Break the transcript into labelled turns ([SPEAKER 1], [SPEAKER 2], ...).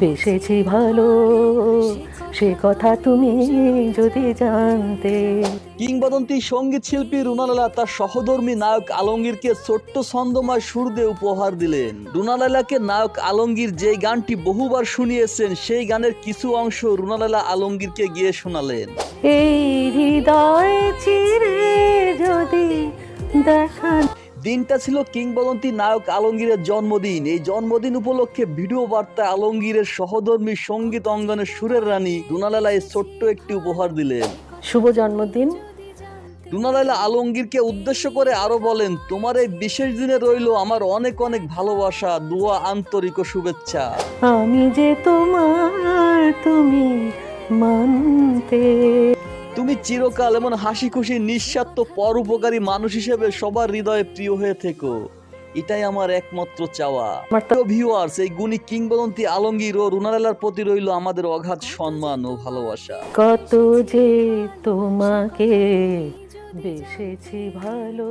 [SPEAKER 1] বেসেছি ভালো, সে কথা তুমি যদি জানতে।
[SPEAKER 2] কিংবদন্তি সঙ্গীত শিল্পী রুনা লায়লা তার সহধর্মী নায়ক আলমগীরকে ছোট্ট ছন্দময় সুর দিয়ে উপহার দিলেন। রুনা লায়লাকে নায়ক আলমগীর যে গানটি বহুবার শুনিয়েছেন সেই গানের কিছু অংশ রুনা লায়লা আলমগীরকে গিয়ে শোনালেন।
[SPEAKER 1] এই হৃদয় চিরে যদি দেখা।
[SPEAKER 2] দিনটা ছিল কিংবদন্তি নায়ক আলমগীরের জন্মদিন। এই জন্মদিন উপলক্ষে ভিডিও বার্তায় আলমগীরের সহধর্মী সঙ্গীত অঙ্গনের সুরের রানী রুনা লায়লা এই ছোট্ট একটি উপহার দিলেন।
[SPEAKER 1] শুভ জন্মদিন।
[SPEAKER 2] রুনা লায়লা আলমগীরকে উদ্দেশ্য করে আরো বলেন, তোমার এই বিশেষ দিনে রইল আমার অনেক অনেক ভালোবাসা, দোয়া, আন্তরিক ও শুভেচ্ছা।
[SPEAKER 1] আমি যে তোমার, তুমি মানতে।
[SPEAKER 2] তুমি চিরকাল এমন হাসি খুশি নিঃস্বার্থ পরোপকারী মানুষ হিসেবে সবার হৃদয়ে প্রিয় হয়ে থেকো, এটাই আমার একমাত্র চাওয়া। ভিউয়ার্স, এই গুণী কিংবদন্তি আলমগীর ও রুনা লায়লার প্রতি রইল আমাদের অগাধ সম্মান ও ভালোবাসা।
[SPEAKER 1] কত যে তোমাকে বেসেছি ভালো।